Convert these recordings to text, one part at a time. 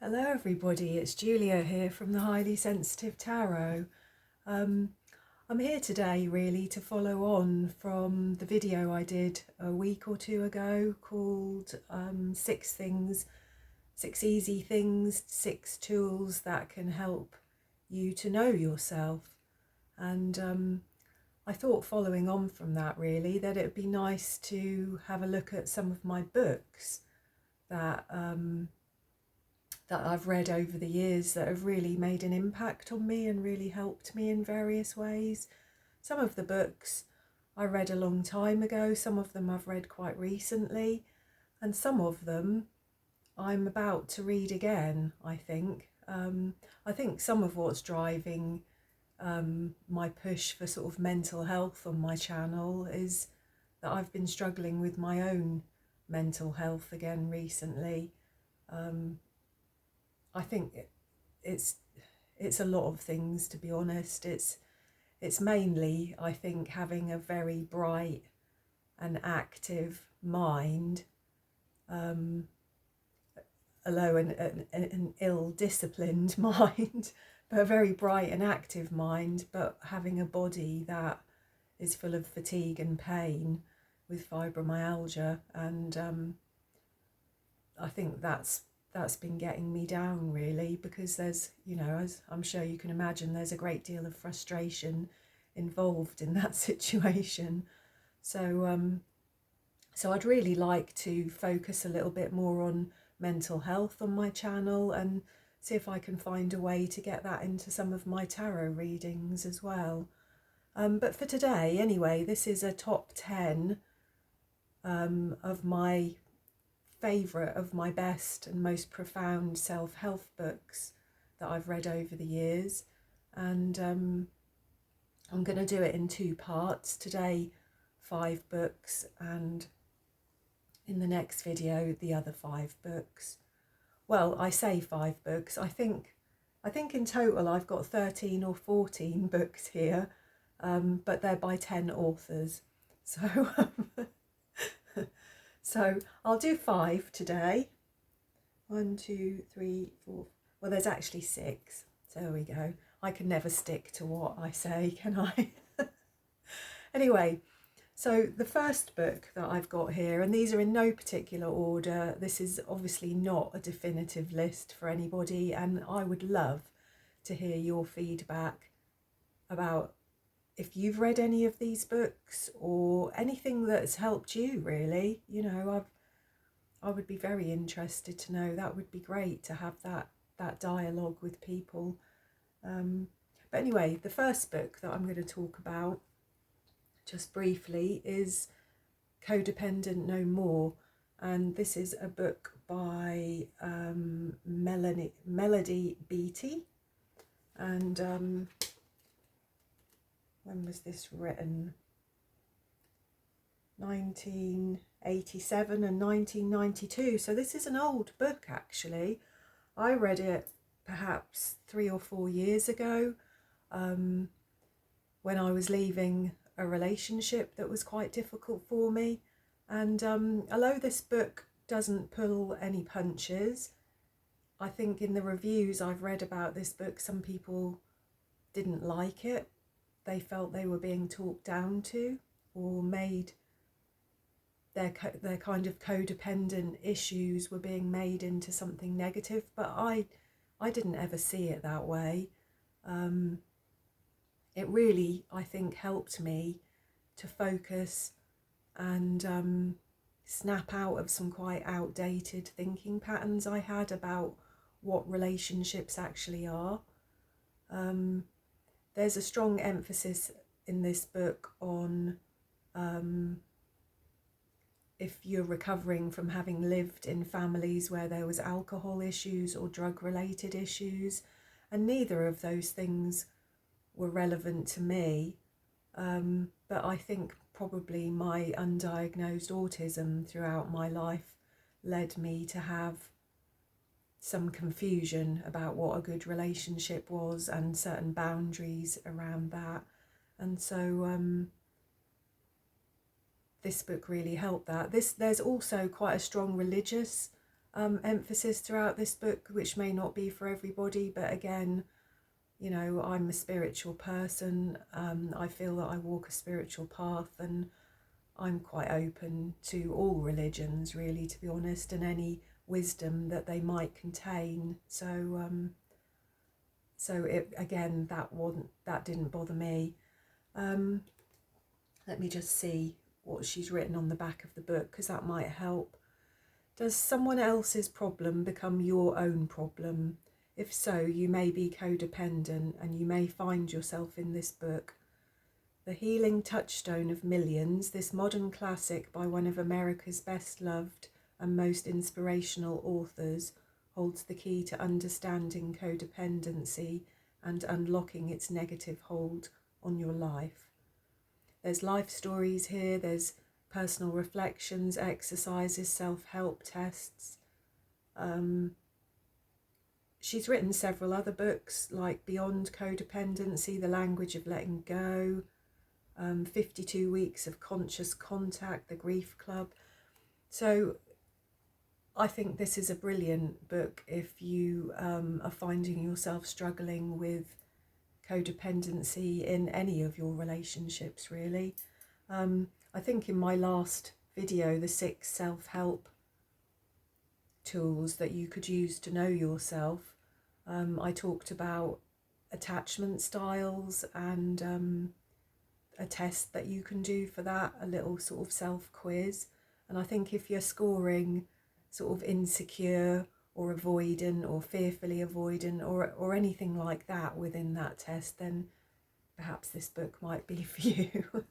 Hello everybody, it's Julia here from the Highly Sensitive Tarot. I'm here today really to follow on from the video I did a week or two ago called 6 easy things, 6 tools that can help you to know yourself. And I thought, following on from that really, that it would be nice to have a look at some of my books that I've read over the years that have really made an impact on me and really helped me in various ways. Some of the books I read a long time ago, some of them I've read quite recently, and some of them I'm about to read again, I think. I think some of what's driving my push for sort of mental health on my channel is that I've been struggling with my own mental health again recently. I think it's a lot of things, to be honest. It's mainly, I think, having a very bright and active mind, although an ill-disciplined mind, but a very bright and active mind, but having a body that is full of fatigue and pain with fibromyalgia, and I think that's been getting me down really, because there's, as I'm sure you can imagine, there's a great deal of frustration involved in that situation. So I'd really like to focus a little bit more on mental health on my channel and see if I can find a way to get that into some of my tarot readings as well. But for today anyway, this is a top 10 of my favourite, of my best and most profound self-help books that I've read over the years, and I'm going to do it in 2 parts. Today 5 books, and in the next video the other 5 books. Well, I say 5 books, I think in total I've got 13 or 14 books here, but they're by 10 authors, so I'll do 5 today. 1, 2, 3, 4. Well, there's actually 6. So there we go. I can never stick to what I say, can I? Anyway, so the first book that I've got here, and these are in no particular order. This is obviously not a definitive list for anybody, and I would love to hear your feedback about if you've read any of these books or anything that's helped you really. I would be very interested to know. That would be great to have that dialogue with people. But anyway, the first book that I'm going to talk about just briefly is Codependent No More, and this is a book by Melody Beattie, and when was this written? 1987 and 1992. So this is an old book actually. I read it perhaps 3 or 4 years ago, when I was leaving a relationship that was quite difficult for me. And although this book doesn't pull any punches, I think in the reviews I've read about this book, some people didn't like it. They felt they were being talked down to, or made their kind of codependent issues were being made into something negative. But I didn't ever see it that way. It really, I think, helped me to focus and snap out of some quite outdated thinking patterns I had about what relationships actually are. There's a strong emphasis in this book on if you're recovering from having lived in families where there was alcohol issues or drug-related issues, and neither of those things were relevant to me. But I think probably my undiagnosed autism throughout my life led me to have some confusion about what a good relationship was and certain boundaries around that. And so this book really helped that. There's also quite a strong religious emphasis throughout this book, which may not be for everybody, but again, you know, I'm a spiritual person. I feel that I walk a spiritual path, and I'm quite open to all religions, really, to be honest, and any wisdom that they might contain. So it, again, that didn't bother me. Let me just see what she's written on the back of the book, because that might help. Does someone else's problem become your own problem? If so, you may be codependent, and you may find yourself in this book. The healing touchstone of millions, this modern classic by one of America's best loved and most inspirational authors, holds the key to understanding codependency and unlocking its negative hold on your life. There's life stories here, there's personal reflections, exercises, self-help tests. She's written several other books like Beyond Codependency, The Language of Letting Go, 52 Weeks of Conscious Contact, The Grief Club. So I think this is a brilliant book if you are finding yourself struggling with codependency in any of your relationships, really. I think in my last video, the 6 self-help tools that you could use to know yourself, I talked about attachment styles and a test that you can do for that, a little sort of self-quiz. And I think if you're scoring sort of insecure or avoidant or fearfully avoidant or anything like that within that test, then perhaps this book might be for you.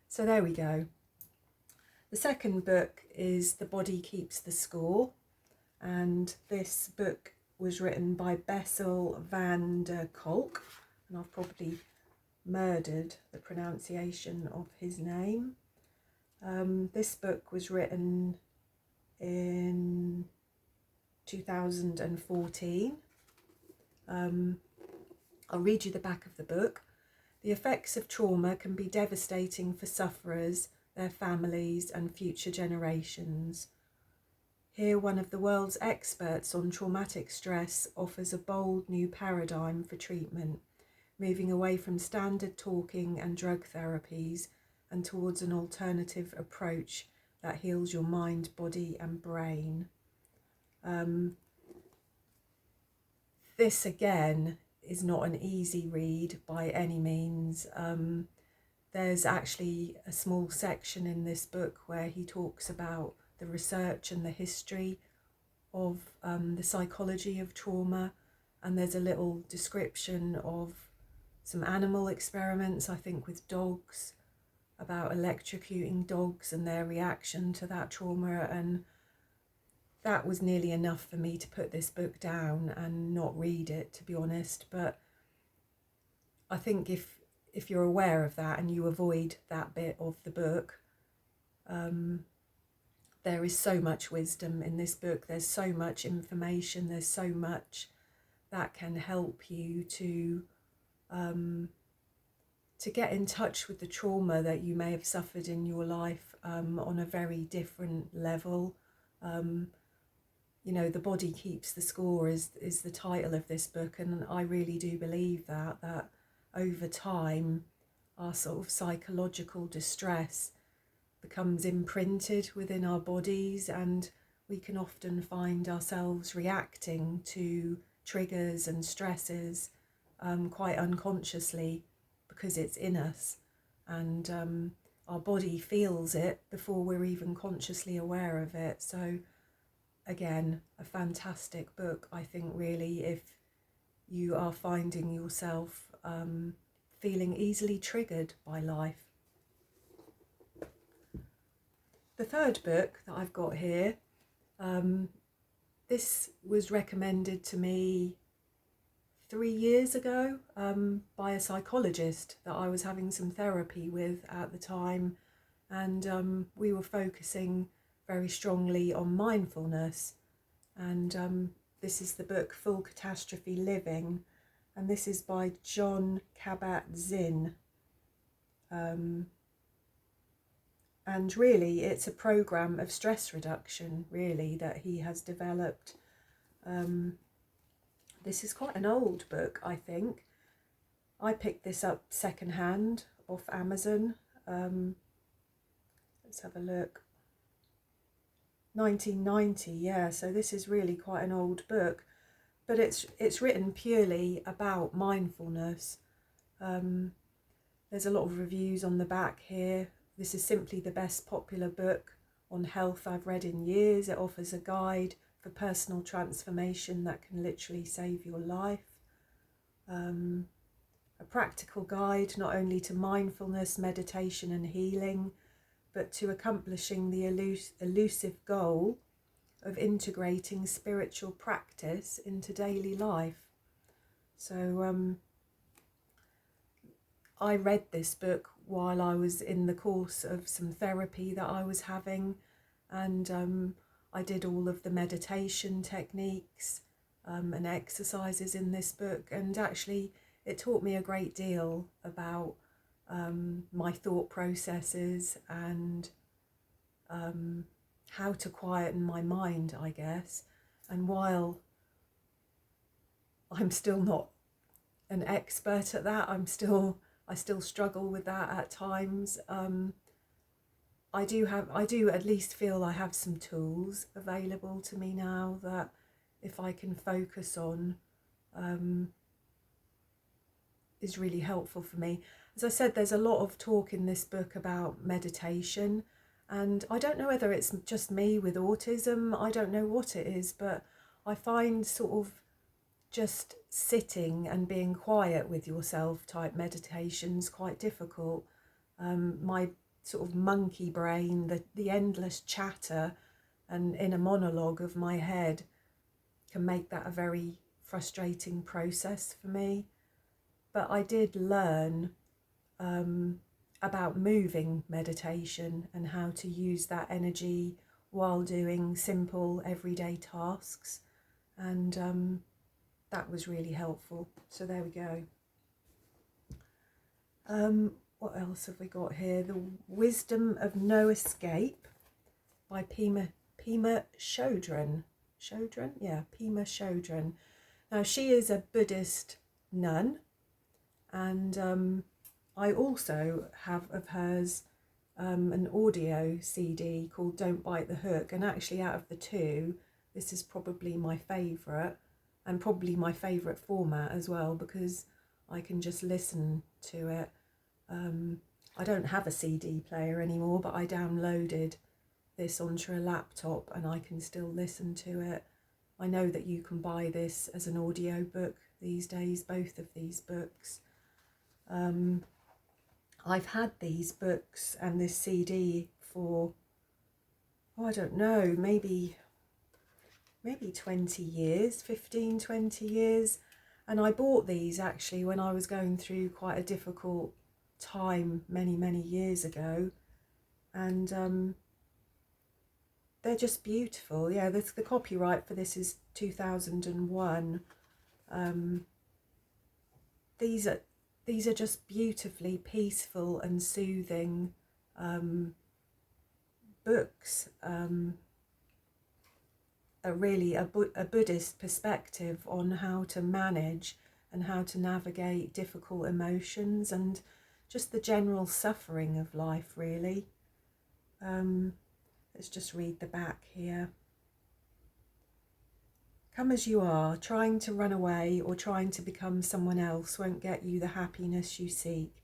So there we go. The second book is The Body Keeps the Score, and this book was written by Bessel van der Kolk, and I've probably murdered the pronunciation of his name. This book was written in 2014. I'll read you the back of the book. The effects of trauma can be devastating for sufferers, their families, and future generations. Here, one of the world's experts on traumatic stress offers a bold new paradigm for treatment, moving away from standard talking and drug therapies and towards an alternative approach that heals your mind, body, and brain. This, again, is not an easy read by any means. There's actually a small section in this book where he talks about the research and the history of the psychology of trauma, and there's a little description of some animal experiments, I think with dogs, about electrocuting dogs and their reaction to that trauma, and that was nearly enough for me to put this book down and not read it, to be honest. But I think if you're aware of that and you avoid that bit of the book, there is so much wisdom in this book, there's so much information, there's so much that can help you to get in touch with the trauma that you may have suffered in your life on a very different level. You know, The Body Keeps the Score is the title of this book, and I really do believe that over time our sort of psychological distress becomes imprinted within our bodies, and we can often find ourselves reacting to triggers and stresses quite unconsciously because it's in us, and our body feels it before we're even consciously aware of it. So again, a fantastic book, I think, really, if you are finding yourself feeling easily triggered by life. The third book that I've got here, this was recommended to me 3 years ago by a psychologist that I was having some therapy with at the time, and we were focusing very strongly on mindfulness, and this is the book Full Catastrophe Living, and this is by Kabat Zinn. And really, it's a program of stress reduction, really, that he has developed. This is quite an old book, I think. I picked this up secondhand off Amazon. Let's have a look. 1990, yeah, so this is really quite an old book, but it's written purely about mindfulness. There's a lot of reviews on the back here. This is simply the best popular book on health I've read in years. It offers a guide for personal transformation that can literally save your life. A practical guide not only to mindfulness, meditation and healing, but to accomplishing the elusive goal of integrating spiritual practice into daily life. So I read this book while I was in the course of some therapy that I was having, and I did all of the meditation techniques and exercises in this book, and actually it taught me a great deal about my thought processes and how to quieten my mind, I guess. And while I'm still not an expert at that, I still struggle with that at times. I do at least feel I have some tools available to me now that if I can focus on is really helpful for me. As I said, there's a lot of talk in this book about meditation, and I don't know whether it's just me with autism, I don't know what it is, but I find sort of just sitting and being quiet with yourself type meditations quite difficult. My sort of monkey brain, the endless chatter and inner monologue of my head can make that a very frustrating process for me. But I did learn about moving meditation and how to use that energy while doing simple everyday tasks, and that was really helpful. So there we go. What else have we got here? The Wisdom of No Escape by Pema Chodron. Pema Chodron. Now, she is a Buddhist nun, and I also have of hers an audio CD called Don't Bite the Hook, and actually out of the two, this is probably my favourite, and probably my favourite format as well, because I can just listen to it. I don't have a CD player anymore, but I downloaded this onto a laptop and I can still listen to it. I know that you can buy this as an audio book these days, both of these books. I've had these books and this CD for, I don't know, maybe 20 years, 15, 20 years. And I bought these actually when I was going through quite a difficult time many years ago. And they're just beautiful. Yeah, the copyright for this is 2001. These are just beautifully peaceful and soothing books. A Buddhist perspective on how to manage and how to navigate difficult emotions and just the general suffering of life, really. Let's just read the back here. Come as you are, trying to run away or trying to become someone else won't get you the happiness you seek.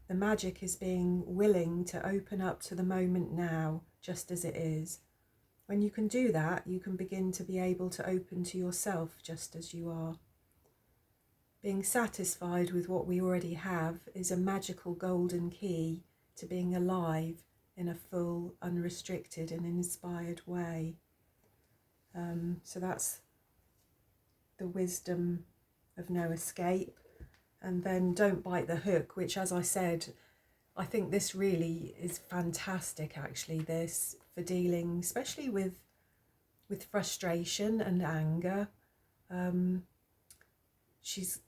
The magic is being willing to open up to the moment now, just as it is. When you can do that, you can begin to be able to open to yourself just as you are. Being satisfied with what we already have is a magical golden key to being alive in a full, unrestricted and inspired way. So that's the Wisdom of No Escape. And then Don't Bite the Hook, which, as I said, I think this really is fantastic, actually, this, for dealing especially with frustration and anger. She's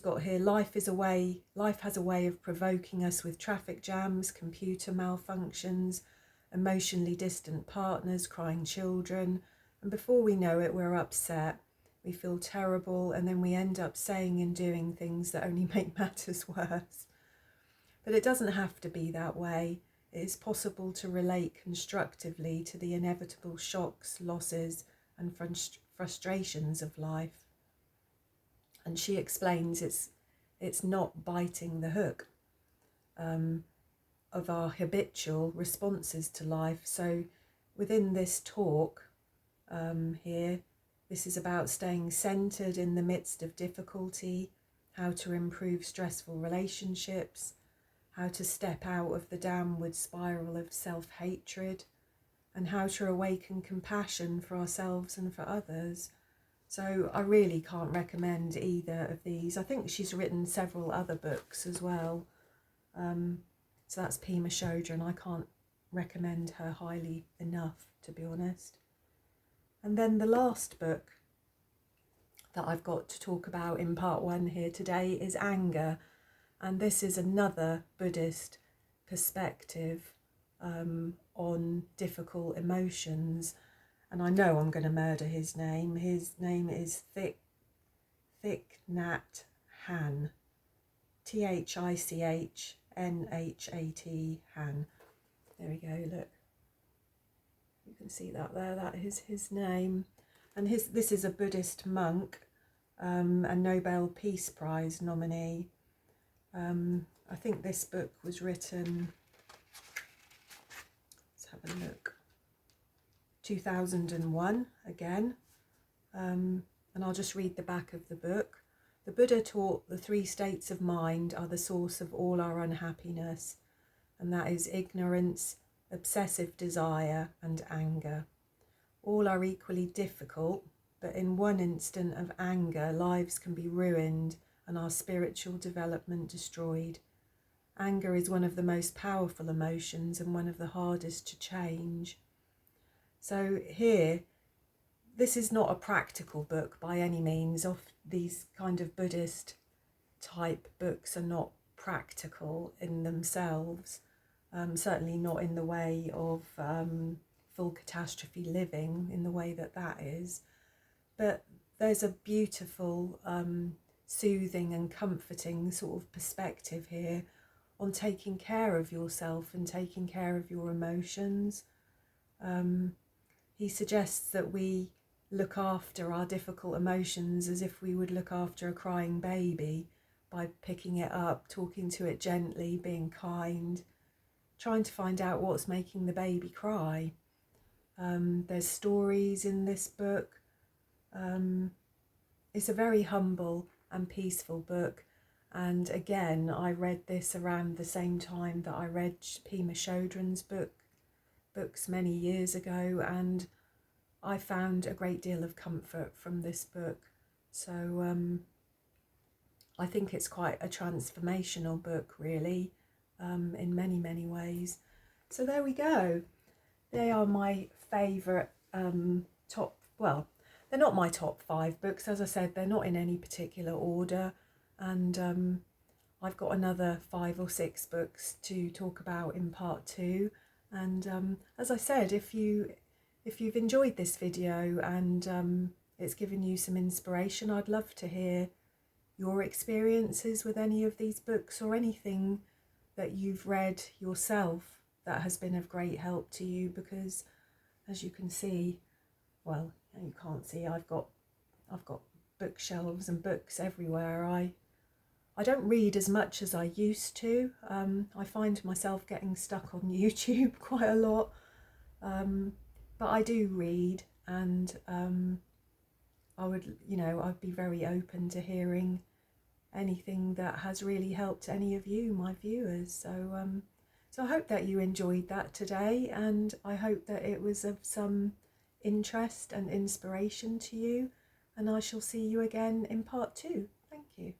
got here, life has a way of provoking us with traffic jams, computer malfunctions, emotionally distant partners, crying children, and before we know it, we're upset. We feel terrible, and then we end up saying and doing things that only make matters worse. But it doesn't have to be that way. It is possible to relate constructively to the inevitable shocks, losses, and frustrations of life. And she explains it's not biting the hook of our habitual responses to life. So within this talk here, this is about staying centered in the midst of difficulty, how to improve stressful relationships, how to step out of the downward spiral of self-hatred, and how to awaken compassion for ourselves and for others. So I really can't recommend either of these. I think she's written several other books as well. So that's Pema Chodron. I can't recommend her highly enough, to be honest. And then the last book that I've got to talk about in part 1 here today is Anger. And this is another Buddhist perspective on difficult emotions. And I know I'm going to murder his name. His name is Thich Nhat Hanh. Thich Nhat Hanh. There we go, look. You can see that there, that is his name. And this is a Buddhist monk, a Nobel Peace Prize nominee. I think this book was written, let's have a look, 2001 again. And I'll just read the back of the book. The Buddha taught the 3 states of mind are the source of all our unhappiness, and that is ignorance, obsessive desire, and anger. All are equally difficult, but in one instant of anger, lives can be ruined and our spiritual development destroyed. Anger is one of the most powerful emotions and one of the hardest to change. So here, this is not a practical book by any means. These kind of Buddhist type books are not practical in themselves, certainly not in the way of full catastrophe living, in the way that is. But there's a beautiful, soothing and comforting sort of perspective here on taking care of yourself and taking care of your emotions. He suggests that we look after our difficult emotions as if we would look after a crying baby, by picking it up, talking to it gently, being kind, trying to find out what's making the baby cry. There's stories in this book. It's a very humble and peaceful book. And again, I read this around the same time that I read Pema Chodron's books many years ago, and I found a great deal of comfort from this book. So I think it's quite a transformational book, really, in many, many ways. So there we go. They are my favourite they're not my top 5 books. As I said, they're not in any particular order. And I've got another 5 or 6 books to talk about in part 2. And as I said, if you've enjoyed this video and it's given you some inspiration, I'd love to hear your experiences with any of these books, or anything that you've read yourself that has been of great help to you. Because as you can see, well, you can't see, I've got bookshelves and books everywhere. I don't read as much as I used to. I find myself getting stuck on YouTube quite a lot. But I do read, and I'd be very open to hearing anything that has really helped any of you, my viewers. So I hope that you enjoyed that today, and I hope that it was of some interest and inspiration to you, and I shall see you again in part 2. Thank you.